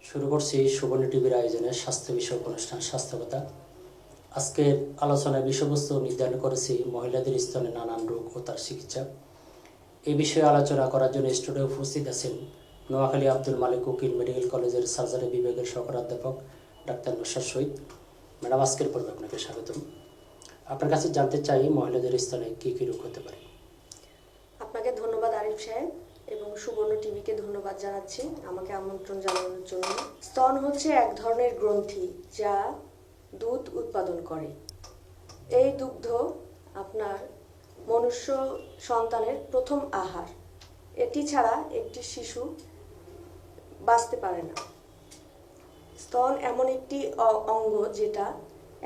শুরু করছি সুবর্ণ টিভির আয়োজনে স্বাস্থ্য বিষয়ক অনুষ্ঠান স্বাস্থ্যকথা। আজকের আলোচনার বিষয়বস্তু নির্ধারণ করেছি মহিলাদের স্তনে নানান রোগ ও তার চিকিৎসা। এই বিষয়ে আলোচনা করার জন্য স্টুডিও উপস্থিত আছেন নোয়াখালী আব্দুল মালিক উকিল মেডিকেল কলেজের সার্জারি বিভাগের সহকারী অধ্যাপক ডাক্তার নুসরাত শহীদ। ম্যাডাম, আজকের পর্বে আপনাকে স্বাগতম। আপনার কাছে জানতে চাই মহিলাদের স্তনে কী কী রোগ হতে পারে। আপনাকে ধন্যবাদ আরিফ সাহেব এবং সুবর্ণ টিভিকে ধন্যবাদ জানাচ্ছি আমাকে আমন্ত্রণ জানানোর জন্য। স্তন হচ্ছে এক ধরনের গ্রন্থি যা দুধ উৎপাদন করে। এই দুগ্ধ আপনার মনুষ্য সন্তানের প্রথম আহার। এটি ছাড়া একটি শিশু বাঁচতে পারে না। স্তন এমন একটি অঙ্গ যেটা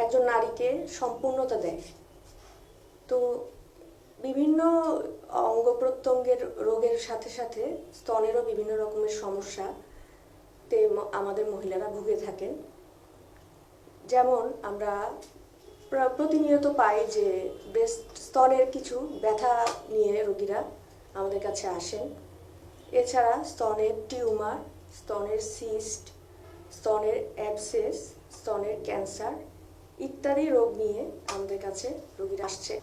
একজন নারীকে সম্পূর্ণতা দেয়। তো বিভিন্ন অঙ্গ প্রত্যঙ্গের রোগের সাথে সাথে স্তনেরও বিভিন্ন রকমের সমস্যাতে আমাদের মহিলারা ভুগে থাকেন। যেমন আমরা প্রতিনিয়ত পাই যে স্তনের কিছু ব্যথা নিয়ে রোগীরা আমাদের কাছে আসেন। এছাড়া স্তনের টিউমার, স্তনের সিস্ট, স্তনের অ্যাবসেস, স্তনের ক্যান্সার ইত্যাদি রোগ নিয়ে আমাদের কাছে রোগীরা আসছে।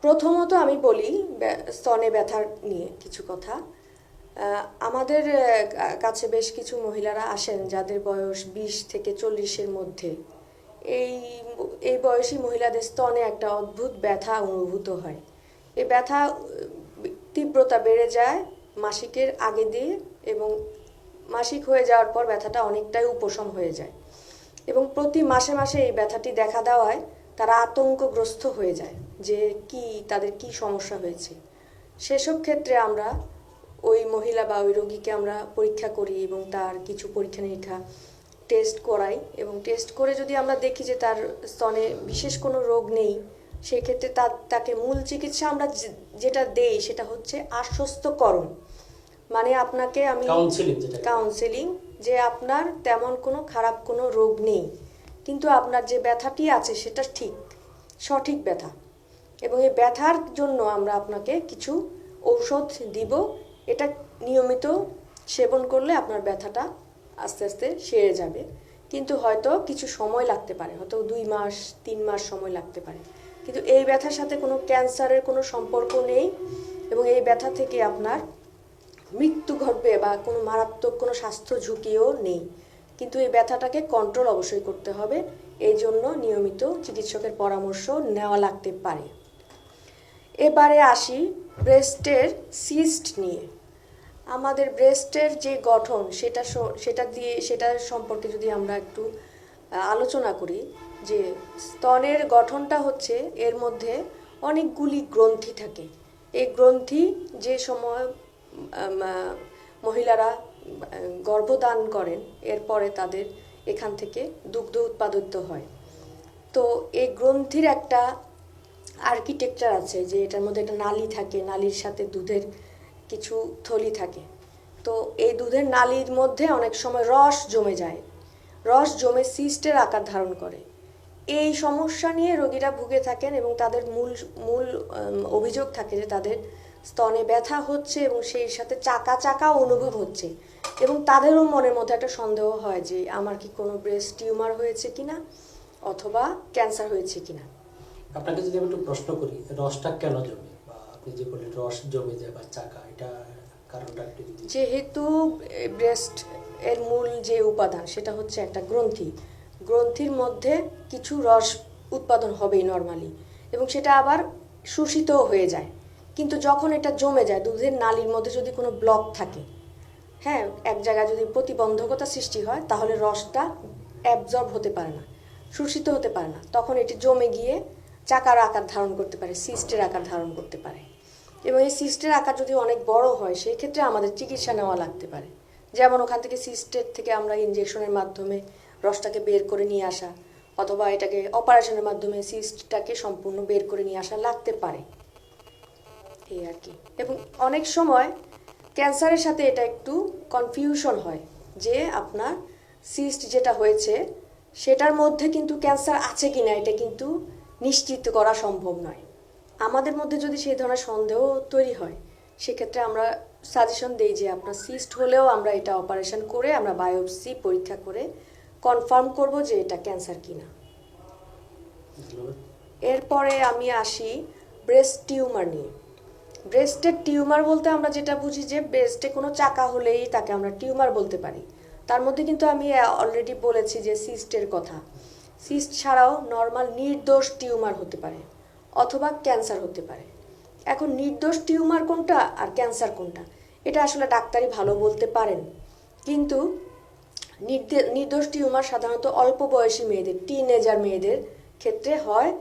প্রথমত আমি বলি স্তনে ব্যথার নিয়ে কিছু কথা। আমাদের কাছে বেশ কিছু মহিলারা আসেন যাদের বয়স 20 থেকে 40-এর মধ্যে। এই বয়সী মহিলাদের স্তনে একটা অদ্ভুত ব্যথা অনুভূত হয়। এই ব্যথা তীব্রতা বেড়ে যায় মাসিকের আগে দিয়ে এবং মাসিক হয়ে যাওয়ার পর ব্যথাটা অনেকটাই উপশম হয়ে যায় এবং প্রতি মাসে মাসে এই ব্যথাটি দেখা দেওয়ায় তারা আতঙ্কগ্রস্ত হয়ে যায় যে তাদের কি সমস্যা হয়েছে। সেসব ক্ষেত্রে আমরা ওই মহিলা বা ওই রোগীকে আমরা পরীক্ষা করি এবং তার কিছু পরীক্ষা নিরীক্ষা টেস্ট করাই এবং টেস্ট করে যদি আমরা দেখি যে তার স্তনে বিশেষ কোনো রোগ নেই, সেক্ষেত্রে তাকে মূল চিকিৎসা আমরা যেটা দেই সেটা হচ্ছে আশ্বস্তকরণ। মানে আপনাকে আমি কাউন্সেলিং যে আপনার তেমন কোনো খারাপ কোনো রোগ নেই, কিন্তু আপনার যে ব্যথাটি আছে সেটা সঠিক ব্যথা এবং এই ব্যথার জন্য আমরা আপনাকে কিছু ঔষধ দিব। এটা নিয়মিত সেবন করলে আপনার ব্যথাটা আস্তে আস্তে সেরে যাবে, কিন্তু হয়তো কিছু সময় লাগতে পারে, হয়তো 2 মাস 3 মাস সময় লাগতে পারে। কিন্তু এই ব্যথার সাথে কোনো ক্যান্সারের কোনো সম্পর্ক নেই এবং এই ব্যথা থেকে আপনার মৃত্যু ঘটবে বা কোনো মারাত্মক কোনো স্বাস্থ্য ঝুঁকিও নেই। কিন্তু এই ব্যথাটাকে কন্ট্রোল অবশ্যই করতে হবে, এই জন্য নিয়মিত চিকিৎসকের পরামর্শ নেওয়া লাগতে পারে। এবারে আসি ব্রেস্টের সিস্ট নিয়ে। আমাদের ব্রেস্টের যে গঠন সেটা সম্পর্কে যদি আমরা একটু আলোচনা করি, যে স্তনের গঠনটা হচ্ছে এর মধ্যে অনেকগুলি গ্রন্থি থাকে। এই গ্রন্থি যে সময় মহিলারা গর্ভদান করেন এরপরে তাদের এখান থেকে দুগ্ধ উৎপাদিত হয়। তো এই গ্রন্থির একটা আর্কিটেকচার আছে যে এটার মধ্যে একটা নালী থাকে, নালীর সাথে দুধের কিছু থলি থাকে। তো এই দুধের নালীর মধ্যে অনেক সময় রস জমে যায়, রস জমে সিস্টের আকার ধারণ করে। এই সমস্যা নিয়ে রোগীরা ভুগে থাকেন এবং তাদের মূল অভিযোগ থাকে যে তাদের স্তনে ব্যথা হচ্ছে এবং সেই সাথে চাকা চাকা অনুভব হচ্ছে এবং তাদেরও মনের মধ্যে একটা সন্দেহ হয় যে আমার কি কোনো ব্রেস্ট টিউমার হয়েছে কিনা অথবা ক্যান্সার হয়েছে কিনা। আপনাকে যদি আমি একটু প্রশ্ন করি, রসটা কেন জমে, বা আপনি যে বললেন রস জমে যায় বা চাকা, এটা কারণটা একটু যদি। যেহেতু ব্রেস্ট এর মূল যে উপাদান সেটা হচ্ছে একটা গ্রন্থির মধ্যে কিছু রস উৎপাদন হবেই নর্মালি এবং সেটা আবার শোষিতও হয়ে যায়। কিন্তু যখন এটা জমে যায় দুধের নালীর মধ্যে যদি কোনো ব্লক থাকে, হ্যাঁ, এক জায়গায় যদি প্রতিবন্ধকতা সৃষ্টি হয় তাহলে রসটা অ্যাবজর্ব হতে পারে না, শোষিত হতে পারে না, তখন এটি জমে গিয়ে চাকার আকার ধারণ করতে পারে, সিস্টের আকার ধারণ করতে পারে এবং এই সিস্টের আকার যদি অনেক বড় হয় সেই ক্ষেত্রে আমাদের চিকিৎসা নেওয়া লাগতে পারে। যেমন ওখান থেকে সিস্টের থেকে আমরা ইনজেকশনের মাধ্যমে রসটাকে বের করে নিয়ে আসা অথবা এটাকে অপারেশনের মাধ্যমে সিস্টটাকে সম্পূর্ণ বের করে নিয়ে আসা লাগতে পারে, এই আর কি। এবং অনেক সময় ক্যান্সারের সাথে এটা একটু কনফিউশন হয় যে আপনার সিস্ট যেটা হয়েছে সেটার মধ্যে কিন্তু ক্যান্সার আছে কিনা এটা কিন্তু নিশ্চিত করা সম্ভব নয়। আমাদের মধ্যে যদি সেই ধরনের সন্দেহ তৈরি হয় সেক্ষেত্রে আমরা সাজেশন দেই যে আপনার সিস্ট হলেও আমরা এটা অপারেশন করে আমরা বায়োপসি পরীক্ষা করে কনফার্ম করব যে এটা ক্যান্সার কিনা। ধন্যবাদ। এরপরে আমি আসি ব্রেস্ট টিউমার নিয়ে। ব্রেস্টের টিউমার বলতে আমরা যেটা বুঝি যে ব্রেস্টে কোনো চাকা হলেই তাকে আমরা টিউমার বলতে পারি। তার মধ্যে কিন্তু আমি অলরেডি বলেছি যে সিস্টের কথা। সিস্ট ছাড়াও নর্মাল নির্দোষ টিউমার হতে পারে অথবা ক্যান্সার হতে পারে। এখন নির্দোষ টিউমার কোনটা আর ক্যান্সার কোনটা এটা আসলে ডাক্তারই ভালো বলতে পারেন, কিন্তু নির্দোষ টিউমার সাধারণত অল্প বয়সী মেয়েদের, টিনেজার মেয়েদের ক্ষেত্রে হয়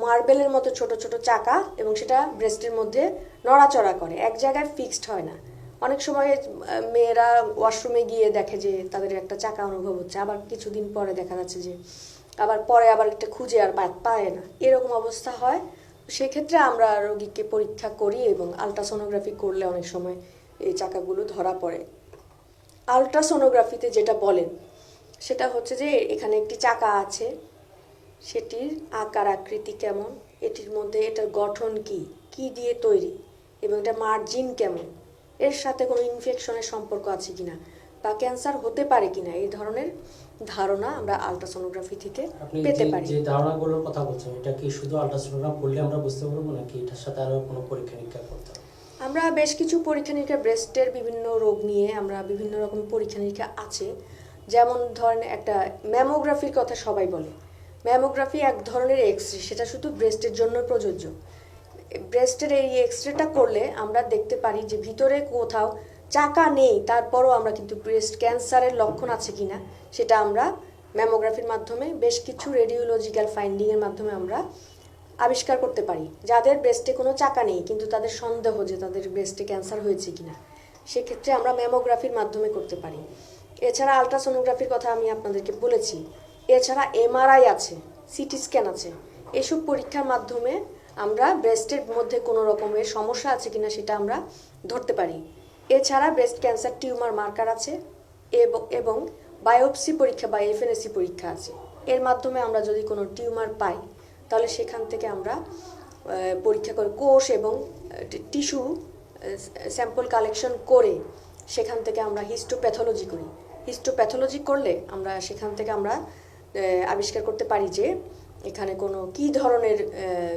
মার্বেলের মতো ছোট ছোট চাকা, এবং সেটা ব্রেস্টের মধ্যে নড়াচড়া করে, এক জায়গায় ফিক্সড হয় না। অনেক সময় মেয়েরা ওয়াশরুমে গিয়ে দেখে যে তাদের একটা চাকা অনুভব হচ্ছে, আবার কিছুদিন পরে দেখা যাচ্ছে যে আবার একটা খুঁজে আর পায় না, এরকম অবস্থা হয়। সেক্ষেত্রে আমরা রোগীকে পরীক্ষা করি এবং আলট্রাসোনোগ্রাফি করলে অনেক সময় এই চাকাগুলো ধরা পড়ে। আলট্রাসোনোগ্রাফিতে যেটা বলেন সেটা হচ্ছে যে এখানে একটি চাকা আছে, সেটির আকার আকৃতি কেমন, এটির মধ্যে এটার গঠন কি দিয়ে তৈরি, এবং এটা মার্জিন কেমন, এর সাথে কোনো ইনফেকশনের সম্পর্ক আছে কিনা বা ক্যান্সার হতে পারে কিনা, এই ধরনের ধারণা আমরা আলট্রাসোনোগ্রাফি থেকে আপনি পেতে পারি। যে ধারণাগুলোর কথা বলছেন এটা কি শুধু আল্ট্রাসোনোগ্রাম করলে আমরা বুঝতে পারবো নাকি এটার সাথে আরো কোনো পরীক্ষা নিরীক্ষা করতে হবে? আমরা বেশ কিছু পরীক্ষা নিরীক্ষা, ব্রেস্টের বিভিন্ন রোগ নিয়ে আমরা বিভিন্ন রকম পরীক্ষা নিরীক্ষা আছে। যেমন ধরেন একটা ম্যামোগ্রাফির কথা সবাই বলে। ম্যামোগ্রাফি এক ধরনের এক্সরে, সেটা শুধু ব্রেস্টের জন্য প্রযোজ্য। ব্রেস্টের এই এক্সরেটা করলে আমরা দেখতে পারি যে ভিতরে কোথাও চাকা নেই, তারপরও আমরা কিন্তু ব্রেস্ট ক্যান্সারের লক্ষণ আছে কিনা সেটা আমরা ম্যামোগ্রাফির মাধ্যমে বেশ কিছু রেডিওলজিক্যাল ফাইন্ডিংয়ের মাধ্যমে আমরা আবিষ্কার করতে পারি। যাদের ব্রেস্টে কোনো চাকা নেই কিন্তু তাদের সন্দেহ যে তাদের ব্রেস্টে ক্যান্সার হয়েছে কিনা, সেক্ষেত্রে আমরা ম্যামোগ্রাফির মাধ্যমে করতে পারি। এছাড়া আলট্রাসোনোগ্রাফির কথা আমি আপনাদেরকে বলেছি। এছাড়া এমআরআই আছে, সিটি স্ক্যান আছে। এসব পরীক্ষার মাধ্যমে আমরা ব্রেস্টের মধ্যে কোনো রকমের সমস্যা আছে কিনা সেটা আমরা ধরতে পারি। এছাড়া ব্রেস্ট ক্যান্সার টিউমার মার্কার আছে এবং বায়োপসি পরীক্ষা বা এফএনএসি পরীক্ষা আছে। এর মাধ্যমে আমরা যদি কোনো টিউমার পাই তাহলে সেখান থেকে আমরা পরীক্ষা করে কোষ এবং টিস্যু স্যাম্পল কালেকশন করে সেখান থেকে আমরা হিস্টোপ্যাথোলজি করি। হিস্টোপ্যাথোলজি করলে আমরা সেখান থেকে আমরা আবিষ্কার করতে পারি যে এখানে কোনো কী ধরনের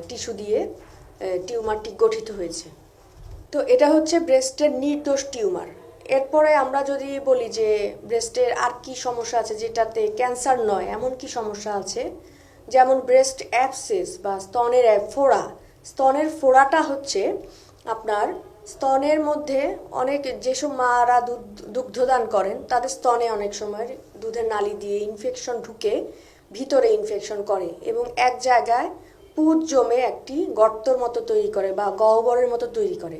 টিস্যু দিয়ে টিউমারটি গঠিত হয়েছে। তো এটা হচ্ছে ব্রেস্টের নির্দোষ টিউমার। এরপরে আমরা যদি বলি যে ব্রেস্টের আর কি সমস্যা আছে যেটাতে ক্যান্সার নয়, এমন কি সমস্যা আছে, যেমন ব্রেস্ট অ্যাবসেস বা স্তনের ফোড়া। স্তনের ফোড়াটা হচ্ছে আপনার স্তনের মধ্যে অনেক, যেসব মারা দুগ্ধদান করেন তাদের স্তনে অনেক সময় দুধের নালি দিয়ে ইনফেকশন ঢুকে ভিতরে ইনফেকশন করে এবং এক জায়গায় পুঁজ জমে একটি গর্তর মতো তৈরি করে বা গহ্বরের মতো তৈরি করে।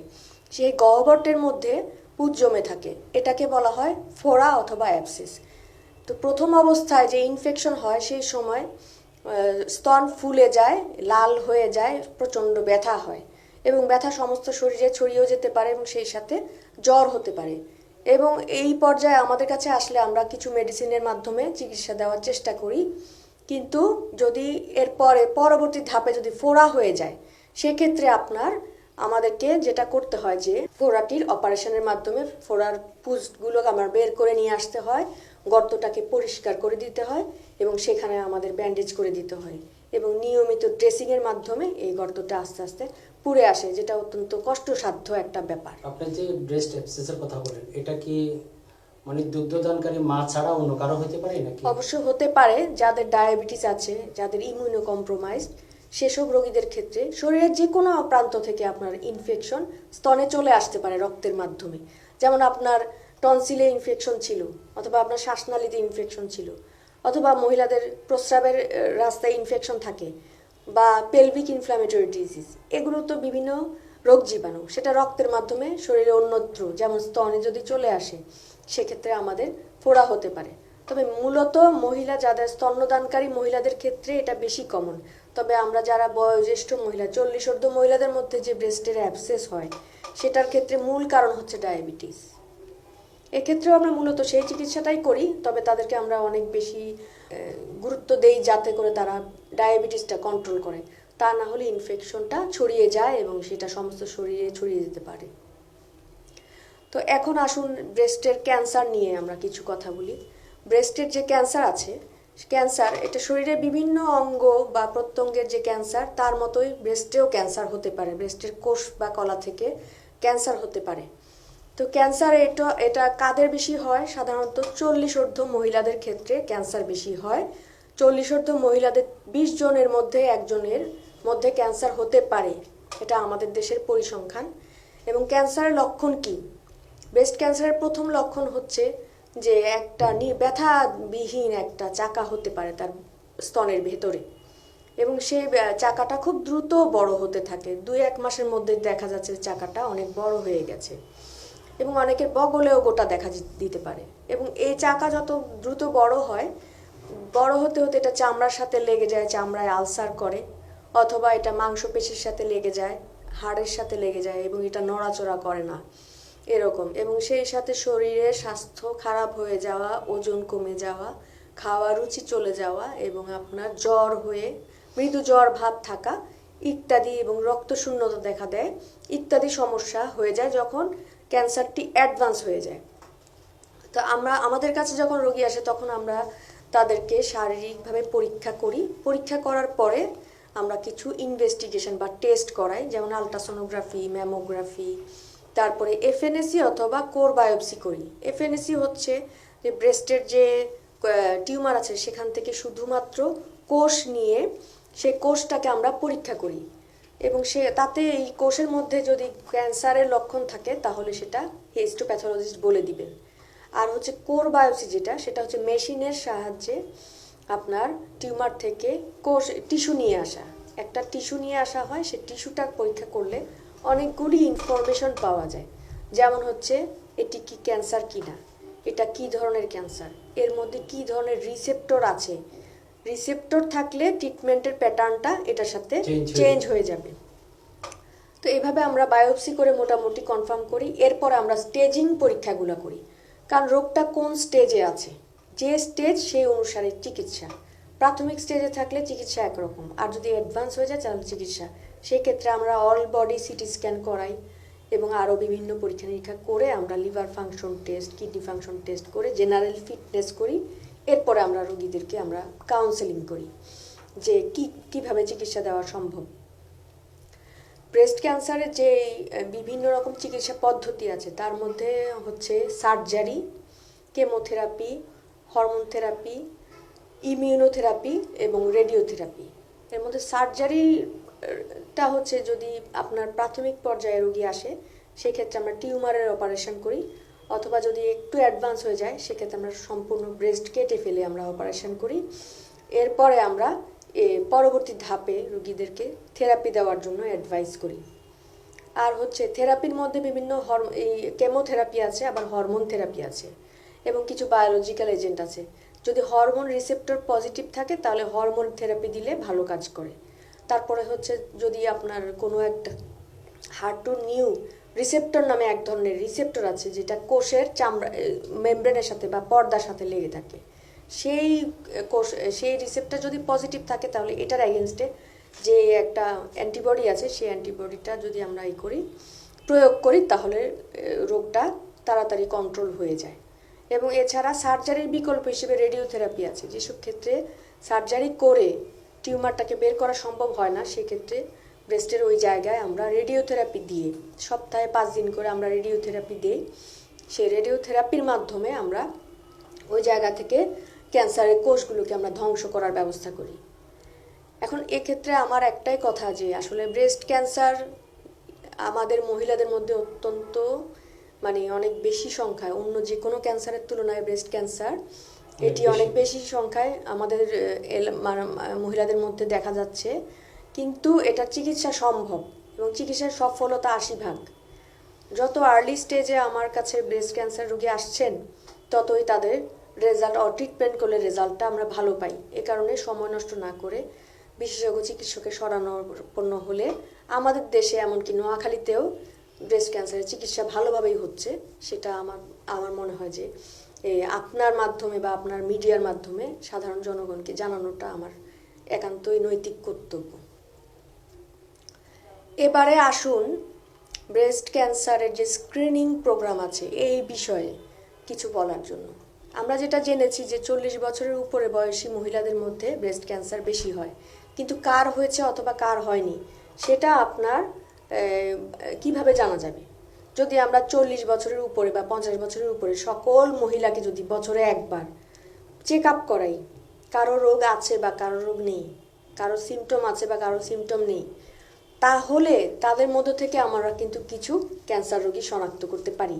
সেই গহ্বরটির মধ্যে পুঁজ জমে থাকে, এটাকে বলা হয় ফোড়া অথবা অ্যাবসেস। তো প্রথম অবস্থায় যে ইনফেকশন হয় সেই সময় স্তন ফুলে যায়, লাল হয়ে যায়, প্রচণ্ড ব্যথা হয় এবং ব্যথা সমস্ত শরীরে ছড়িয়েও যেতে পারে এবং সেই সাথে জ্বর হতে পারে। এবং এই পর্যায়ে আমাদের কাছে আসলে আমরা কিছু মেডিসিনের মাধ্যমে চিকিৎসা দেওয়ার চেষ্টা করি, কিন্তু যদি এরপরে পরবর্তী ধাপে যদি ফোড়া হয়ে যায় সেক্ষেত্রে আমাদেরকে যেটা করতে হয় যে ফোড়াটির অপারেশনের মাধ্যমে ফোড়ার পুঁজগুলোকে আমার বের করে নিয়ে আসতে হয়, গর্তটাকে পরিষ্কার করে দিতে হয় এবং সেখানে আমাদের ব্যান্ডেজ করে দিতে হয় এবং নিয়মিত ড্রেসিংয়ের মাধ্যমে এই গর্তটা আস্তে আস্তে পুড়ে আসে, যেটা অত্যন্ত কষ্টসাধ্য একটা ব্যাপার। আপনি যে ব্রেস্ট অ্যাবসেসের কথা বলেন, এটা কি মানে দুগ্ধদানকারী মা ছাড়া অন্য কারো হতে পারে নাকি? অবশ্যই হতে পারে। যাদের ডায়াবেটিস আছে, যাদের ইমিউনো কম্প্রোমাইজড, সেসব রোগীদের ক্ষেত্রে শরীরের যে কোনো প্রান্ত থেকে আপনার ইনফেকশন স্তনে চলে আসতে পারে রক্তের মাধ্যমে। যেমন আপনার টনসিলে ইনফেকশন ছিল, অথবা আপনার শ্বাসনালীতে ইনফেকশন ছিল, অথবা মহিলাদের প্রস্রাবের রাস্তায় ইনফেকশন থাকে, বা পেলভিক ইনফ্ল্যামেটরি ডিজিজ। এগুলো তো বিভিন্ন রোগ জীবাণু, সেটা রক্তের মাধ্যমে শরীরে অন্যত্র যেমন স্তনে যদি চলে আসে সেক্ষেত্রে আমাদের ফোড়া হতে পারে। তবে মূলত মহিলা যাদের স্তন্যদানকারী মহিলাদের ক্ষেত্রে এটা বেশি কমন। তবে আমরা যারা বয়োজ্যেষ্ঠ মহিলা, 40 ঊর্ধ্ব মহিলাদের মধ্যে যে ব্রেস্টের অ্যাবসেস হয় সেটার ক্ষেত্রে মূল কারণ হচ্ছে ডায়াবেটিস। এক্ষেত্রেও আমরা মূলত সেই চিকিৎসাটাই করি, তবে তাদেরকে আমরা অনেক বেশি গুরুত্ব দেই যাতে করে তারা ডায়াবেটিসটা কন্ট্রোল করে, তা না হলে ইনফেকশনটা ছড়িয়ে যায় এবং সেটা সমস্ত শরীরে ছড়িয়ে যেতে পারে। তো এখন আসুন ব্রেস্টের ক্যান্সার নিয়ে আমরা কিছু কথা বলি। ব্রেস্টের যে ক্যান্সার আছে, ক্যান্সার এটা শরীরের বিভিন্ন অঙ্গ বা প্রত্যঙ্গের যে ক্যান্সার তার মতোই ব্রেস্টেও ক্যান্সার হতে পারে, ব্রেস্টের কোষ বা কলা থেকে ক্যান্সার হতে পারে। তো ক্যান্সার এটা কাদের বেশি হয়? সাধারণত 40 ঊর্ধ্ব মহিলাদের ক্ষেত্রে ক্যান্সার বেশি হয়। 40 ঊর্ধ্ব মহিলাদের 20 জনের মধ্যে একজনের মধ্যে ক্যান্সার হতে পারে, এটা আমাদের দেশের পরিসংখ্যান। এবং ক্যান্সারের লক্ষণ কি? ব্রেস্ট ক্যান্সারের প্রথম লক্ষণ হচ্ছে যে একটা ব্যথাবিহীন একটা চাকা হতে পারে তার স্তনের ভেতরে, এবং সেই চাকাটা খুব দ্রুত বড় হতে থাকে। 2-1 মাসের মধ্যে দেখা যাচ্ছে চাকাটা অনেক বড় হয়ে গেছে, এবং অনেকের বগলেও গোটা দেখা দিতে পারে। এবং এই চাকা যত দ্রুত বড় হয়, বড় হতে হতে এটা চামড়ার সাথে লেগে যায়, চামড়ায় আলসার করে, অথবা এটা মাংসপেশির সাথে লেগে যায়, হাড়ের সাথে লেগে যায়, এবং এটা নড়াচড়া করে না এরকম। এবং সেই সাথে শরীরের স্বাস্থ্য খারাপ হয়ে যাওয়া, ওজন কমে যাওয়া, খাওয়া রুচি চলে যাওয়া, এবং আপনার জ্বর হয়ে মৃদু জ্বর ভাব থাকা ইত্যাদি, এবং রক্তশূন্যতা দেখা দেয় ইত্যাদি সমস্যা হয়ে যায় যখন ক্যান্সারটি অ্যাডভান্স হয়ে যায়। তো আমাদের কাছে যখন রোগী আসে তখন আমরা তাদেরকে শারীরিকভাবে পরীক্ষা করি। পরীক্ষা করার পরে আমরা কিছু ইনভেস্টিগেশন বা টেস্ট করাই, যেমন আলট্রাসোনোগ্রাফি, ম্যামোগ্রাফি, তারপরে এফএনএসি অথবা কোর বায়োপসি করি। এফএনএসি হচ্ছে যে ব্রেস্টের যে টিউমার আছে সেখান থেকে শুধুমাত্র কোষ নিয়ে সেই কোষটাকে আমরা পরীক্ষা করি, এবং তাতে এই কোষের মধ্যে যদি ক্যান্সারের লক্ষণ থাকে তাহলে সেটা হিস্টোপ্যাথোলজিস্ট বলে দিবেন। আর হচ্ছে কোর বায়োপসি সেটা হচ্ছে মেশিনের সাহায্যে আপনার টিউমার থেকে টিস্যু নিয়ে আসা, একটা টিস্যু নিয়ে আসা হয়। সে টিস্যুটা পরীক্ষা করলে অনেকগুলি ইনফরমেশন পাওয়া যায়, যেমন হচ্ছে এটি কি ক্যান্সার কিনা, এটা কি ধরনের ক্যান্সার, এর মধ্যে কি ধরনের রিসেপ্টর আছে। রিসেপ্টর থাকলে ট্রিটমেন্টের প্যাটার্নটা এটার সাথে চেঞ্জ হয়ে যাবে। তো এইভাবে আমরা বায়োপসি করে মোটামুটি কনফার্ম করি। এরপর আমরা স্টেজিং পরীক্ষাগুলো করি, কারণ রোগটা কোন স্টেজে আছে, যে স্টেজ সেই অনুসারে চিকিৎসা। প্রাথমিক স্টেজে থাকলে চিকিৎসা একরকম, আর যদি অ্যাডভান্স হয়ে যায় তাহলে চিকিৎসা। সেই ক্ষেত্রে আমরা অল বডি সিটি স্ক্যান করাই, এবং আরও বিভিন্ন পরীক্ষা নিরীক্ষা করে আমরা liver function test, kidney function test করে জেনারেল ফিটনেস করি। এরপরে আমরা রোগীদেরকে আমরা কাউন্সেলিং করি যে কিভাবে চিকিৎসা দেওয়া সম্ভব। ব্রেস্ট ক্যান্সারের যে বিভিন্ন রকম চিকিৎসা পদ্ধতি আছে তার মধ্যে হচ্ছে surgery, chemotherapy, hormone therapy, immunotherapy এবং রেডিওথেরাপি। এর মধ্যে সার্জারিটা হচ্ছে যদি আপনার প্রাথমিক পর্যায়ে রোগী আসে সেক্ষেত্রে আমরা টিউমারের অপারেশন করি, অথবা যদি একটু অ্যাডভান্স হয়ে যায় সেক্ষেত্রে আমরা সম্পূর্ণ ব্রেস্ট কেটে ফেলে আমরা অপারেশন করি। এরপরে আমরা পরবর্তী ধাপে রোগীদেরকে থেরাপি দেওয়ার জন্য অ্যাডভাইস করি। আর হচ্ছে থেরাপির মধ্যে বিভিন্ন কেমোথেরাপি আছে, আবার হরমোন থেরাপি আছে, এবং কিছু বায়োলজিক্যাল এজেন্ট আছে। যদি হরমোন রিসেপ্টর পজিটিভ থাকে তাহলে হরমোন থেরাপি দিলে ভালো কাজ করে। তারপরে হচ্ছে যদি আপনার কোনো একটা হার্টু নিউ রিসেপ্টর নামে এক ধরনের রিসেপ্টর আছে যেটা কোষের চামড়া মেমব্রেনের সাথে বা পর্দার সাথে লেগে থাকে, সেই রিসেপ্টর যদি পজিটিভ থাকে তাহলে এটার এগেনস্টে যে একটা অ্যান্টিবডি আছে সেই অ্যান্টিবডিটা যদি আমরা প্রয়োগ করি তাহলে রোগটা তাড়াতাড়ি কন্ট্রোল হয়ে যায়। এবং এছাড়া সার্জারির বিকল্প হিসেবে রেডিওথেরাপি আছে। যেসব ক্ষেত্রে সার্জারি করে টিউমারটাকে বের করা সম্ভব হয় না সেক্ষেত্রে ব্রেস্টের ওই জায়গায় আমরা রেডিওথেরাপি দিয়ে সপ্তাহে 5 দিন করে আমরা রেডিওথেরাপি দিই। সেই রেডিওথেরাপির মাধ্যমে আমরা ওই জায়গা থেকে ক্যান্সারের কোষগুলোকে আমরা ধ্বংস করার ব্যবস্থা করি। এখন এক্ষেত্রে আমার একটাই কথা যে আসলে ব্রেস্ট ক্যান্সার আমাদের মহিলাদের মধ্যে অত্যন্ত অনেক বেশি সংখ্যায়, অন্য যে কোনো ক্যান্সারের তুলনায় ব্রেস্ট ক্যান্সার এটি অনেক বেশি সংখ্যায় আমাদের মহিলাদের মধ্যে দেখা যাচ্ছে। কিন্তু এটার চিকিৎসা সম্ভব এবং চিকিৎসার সফলতা 80%। যত আর্লি স্টেজে আমার কাছে ব্রেস্ট ক্যান্সার রোগী আসছেন ততই তাদের রেজাল্ট ট্রিটমেন্ট করলে রেজাল্টটা আমরা ভালো পাই। এ কারণে সময় নষ্ট না করে বিশেষজ্ঞ চিকিৎসকের শরণাপন্ন হলে আমাদের দেশে এমনকি নোয়াখালীতেও ব্রেস্ট ক্যান্সারের চিকিৎসা ভালোভাবেই হচ্ছে। সেটা আমার মনে হয় যে আপনার মাধ্যমে বা আপনার মিডিয়ার মাধ্যমে সাধারণ জনগণকে জানানোটা আমার একান্তই নৈতিক কর্তব্য। এবারে আসুন ব্রেস্ট ক্যান্সারের যে স্ক্রিনিং প্রোগ্রাম আছে এই বিষয়ে কিছু বলার জন্য। আমরা যেটা জেনেছি যে 40 বছরের উপরে বয়সী মহিলাদের মধ্যে ব্রেস্ট ক্যান্সার বেশি হয়, কিন্তু কার হয়েছে অথবা কার হয়নি সেটা আপনার কিভাবে জানা যাবে? যদি আমরা 40 বছরের উপরে বা 50 বছরের উপরে সকল মহিলাকে যদি বছরে একবার চেক আপ করাই, কারো রোগ আছে বা কারো রোগ নেই, কারো সিমটম আছে বা কারো সিমটম নেই, তাহলে তাদের মধ্য থেকে আমরা কিন্তু কিছু ক্যান্সার রোগী শনাক্ত করতে পারি।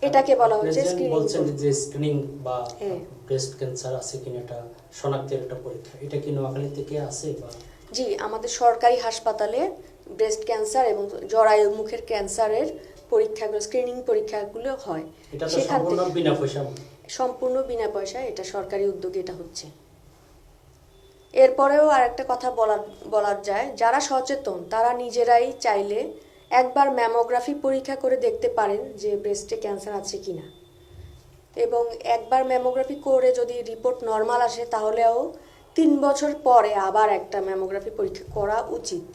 এটাকে বলা হচ্ছে স্ক্রিনিং। বলছেন যে স্ক্রিনিং বা ব্রেস্ট ক্যান্সার আছে কিনা এটা শনাক্তের একটা পরীক্ষা, এটা কি নোয়াখালী থেকে আছে বা? জি, আমাদের সরকারি হাসপাতালে ব্রেস্ট ক্যান্সার এবং জরায়ু মুখের ক্যান্সারের পরীক্ষাগুলো, স্ক্রিনিং পরীক্ষাগুলো হয়। এটা তো সম্পূর্ণ বিনা পয়সা? সম্পূর্ণ বিনা পয়সায়, এটা সরকারি উদ্যোগে এটা হচ্ছে। এরপরেও আর একটা কথা বলার যায়, যারা সচেতন তারা নিজেরাই চাইলে একবার ম্যামোগ্রাফি পরীক্ষা করে দেখতে পারেন যে ব্রেস্টে ক্যান্সার আছে কিনা, এবং একবার ম্যামোগ্রাফি করে যদি রিপোর্ট নর্মাল আসে তাহলেও 3 বছর পরে আবার একটা ম্যামোগ্রাফি পরীক্ষা করা উচিত।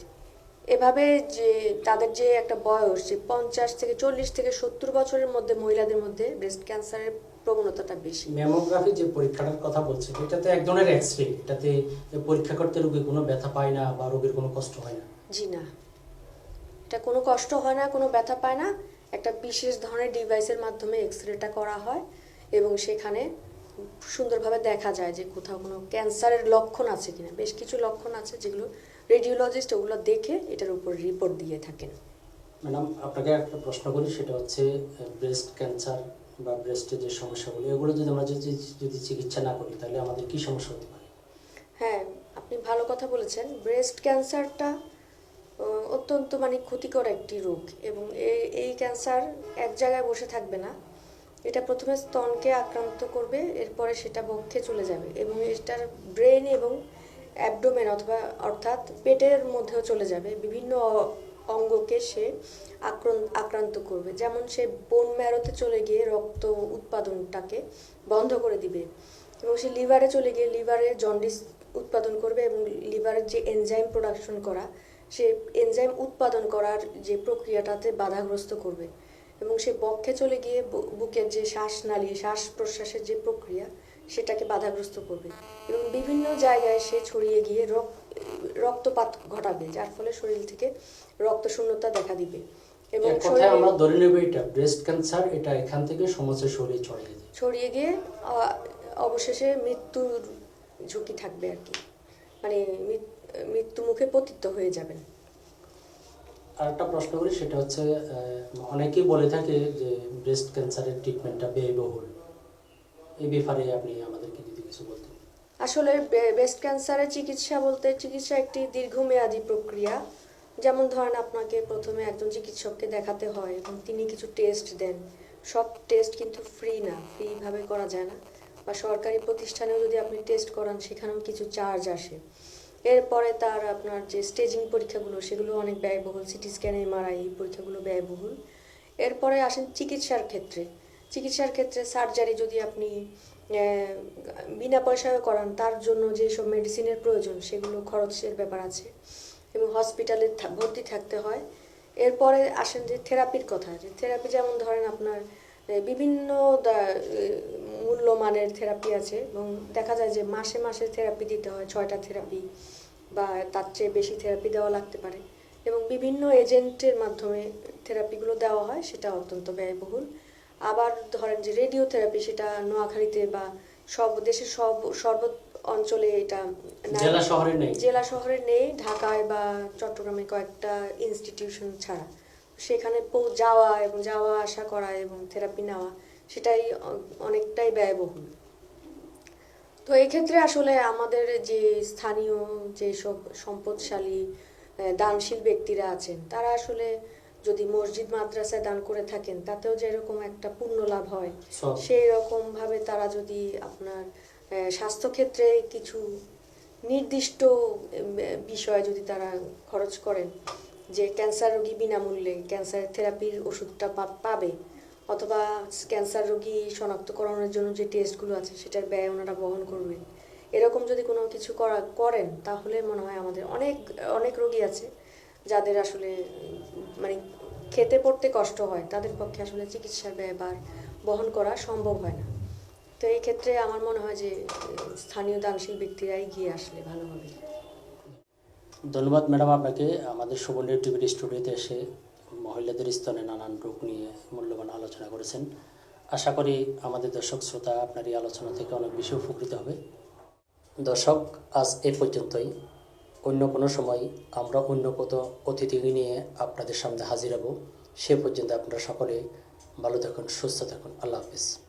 এভাবে যে তাদের যে একটা বয়স, যে 50 থেকে 40 থেকে 70 বছরের মধ্যে মহিলাদের মধ্যে ব্রেস্ট ক্যান্সারের প্রবণতাটা বেশি। ম্যামোগ্রাফি যে পরীক্ষাটার কথা বলছেন, এটাতে এক ধরনের এক্সরে, এটাতে পরীক্ষা করতে রোগী কোনো ব্যথা পায় না বা রোগীর কোনো কষ্ট হয় না? জি না, এটা কোনো কষ্ট হয় না, কোনো ব্যথা পায় না। একটা বিশেষ ধরনের ডিভাইসের মাধ্যমে এক্সরেটা করা হয় এবং সেখানে সুন্দরভাবে দেখা যায় যে কোথাও কোনো ক্যান্সারের লক্ষণ আছে কিনা। বেশ কিছু লক্ষণ আছে যেগুলো রেডিওলজিস্ট ওগুলো দেখে এটার উপর রিপোর্ট দিয়ে থাকেন। ম্যাডাম, আপনাকে একটা প্রশ্ন করি, সেটা হচ্ছে ব্রেস্ট ক্যান্সার বা ব্রেস্টের যে সমস্যাগুলো, এগুলো যদি আমরা যদি চিকিৎসা না করি তাহলে আমাদের কি সমস্যা হতে পারে? হ্যাঁ, আপনি ভালো কথা বলেছেন। ব্রেস্ট ক্যান্সারটা অত্যন্ত ক্ষতিকর একটি রোগ, এবং এই ক্যান্সার এক জায়গায় বসে থাকবে না। এটা প্রথমে স্তনকে আক্রান্ত করবে, এরপরে সেটা বক্ষে চলে যাবে এবং এটার ব্রেন এবং অ্যাবডোমেন অর্থাৎ পেটের মধ্যেও চলে যাবে। বিভিন্ন অঙ্গকে সে আক্রান্ত করবে। যেমন সে বোন ম্যারোতে চলে গিয়ে রক্ত উৎপাদনটাকে বন্ধ করে দিবে, এবং সে লিভারে চলে গিয়ে লিভারে জন্ডিস উৎপাদন করবে এবং লিভারের যে এনজাইম প্রোডাকশন করা, সে এনজাইম উৎপাদন করার যে প্রক্রিয়াটাতে বাধাগ্রস্ত করবে, এবং সে বক্ষে চলে গিয়ে বুকের যে শ্বাসনালী, শ্বাস প্রশ্বাসের যে প্রক্রিয়া সেটাকে বাধাগ্রস্ত করবে, এবং বিভিন্ন জায়গায় সে ছড়িয়ে গিয়ে রক্তপাত ঘটাবে, যার ফলে শরীর থেকে রক্ত শূন্যতা দেখা দিবে। এবং আমরা ধরে নেব এটা ব্রেস্ট ক্যান্সার, এটা এখান থেকে সমস্ত শরীরে ছড়িয়ে গিয়ে অবশেষে মৃত্যুর ঝুঁকি থাকবে আর কি, মৃত্যু মুখে পতিত হয়ে যাবেন। আর একটা প্রশ্ন করি, সেটা হচ্ছে অনেকেই বলে থাকে যে ব্রেস্ট ক্যান্সারের ট্রিটমেন্টটা ব্যয়বহুল, এই ব্যাপারে আপনি আমাদেরকে যদি কিছু বলতেন। আসলে ব্রেস্ট ক্যান্সারের চিকিৎসা একটি দীর্ঘমেয়াদী প্রক্রিয়া। যেমন ধরেন, আপনাকে প্রথমে একজন চিকিৎসককে দেখাতে হয় এবং তিনি কিছু টেস্ট দেন। সব টেস্ট কিন্তু ফ্রি না, ফ্রিভাবে করা যায় না। বা সরকারি প্রতিষ্ঠানেও যদি আপনি টেস্ট করান সেখানেও কিছু চার্জ আসে। এরপরে আপনার যে স্টেজিং পরীক্ষাগুলো সেগুলো অনেক ব্যয়বহুল, সিটি স্ক্যান, এমআরআই, এই পরীক্ষাগুলো ব্যয়বহুল। এরপরে আসেন চিকিৎসার ক্ষেত্রে সার্জারি যদি আপনি বিনা পয়সায় করান, তার জন্য যেসব মেডিসিনের প্রয়োজন সেগুলো খরচের ব্যাপার আছে এবং হসপিটালে ভর্তি থাকতে হয়। এরপরে আসেন যে থেরাপির কথা, যে থেরাপি যেমন ধরেন আপনার বিভিন্ন মূল্যমানের থেরাপি আছে, এবং দেখা যায় যে মাসে মাসে থেরাপি দিতে হয়, 6টা থেরাপি বা তার চেয়ে বেশি থেরাপি দেওয়া লাগতে পারে, এবং বিভিন্ন এজেন্টের মাধ্যমে থেরাপিগুলো দেওয়া হয়, সেটা অত্যন্ত ব্যয়বহুল। আবার ধরেন যে রেডিওথেরাপি, সেটা নোয়াখালীতে বা দেশের সর্ব অঞ্চলে এটা জেলা শহরে নেই, ঢাকায় বা চট্টগ্রামে কয়েকটা ইনস্টিটিউশন ছাড়া। সেখানে যাওয়া এবং যাওয়া আসা করা এবং থেরাপি নেওয়া সেটাই অনেকটাই ব্যয়বহুল। তো এক্ষেত্রে আসলে আমাদের যে স্থানীয় যেসব সম্পদশালী দানশীল ব্যক্তিরা আছেন, তারা আসলে যদি মসজিদ মাদ্রাসায় দান করে থাকেন, তাতেও যেরকম একটা পুণ্য লাভ হয়, সেই রকম ভাবে তারা যদি আপনার স্বাস্থ্যক্ষেত্রে কিছু নির্দিষ্ট বিষয়ে যদি তারা খরচ করেন, যে ক্যান্সার রোগী বিনামূল্যে ক্যান্সার থেরাপির ওষুধটা পাবে, অথবা ক্যান্সার রোগী শনাক্তকরণের জন্য যে টেস্টগুলো আছে সেটার ব্যয় ওনারা বহন করবেন, এরকম যদি কোনো কিছু করেন, তাহলে মনে হয় আমাদের অনেক রোগী আছে যাদের আসলে খেতে পড়তে কষ্ট হয়, তাদের পক্ষে আসলে চিকিৎসার ব্যয়ভার বহন করা সম্ভব হয় না। তো এই ক্ষেত্রে আমার মনে হয় যে স্থানীয় দানশীল ব্যক্তিরাই গিয়ে আসলে ভালো হবে। ধন্যবাদ ম্যাডাম আপনাকে আমাদের সুবর্ণ টিভির স্টুডিওতে এসে মহিলাদের স্তনে নানান রোগ নিয়ে মূল্যবান আলোচনা করেছেন। আশা করি আমাদের দর্শক শ্রোতা আপনার এই আলোচনা থেকে অনেক বেশি উপকৃত হবে। দর্শক, আজ এই পর্যন্তই। অন্য কোনো সময় আমরা অন্য কত অতিথিকে নিয়ে আপনাদের সামনে হাজির হব। সে পর্যন্ত আপনারা সকলে ভালো থাকুন, সুস্থ থাকুন। আল্লাহ হাফিজ।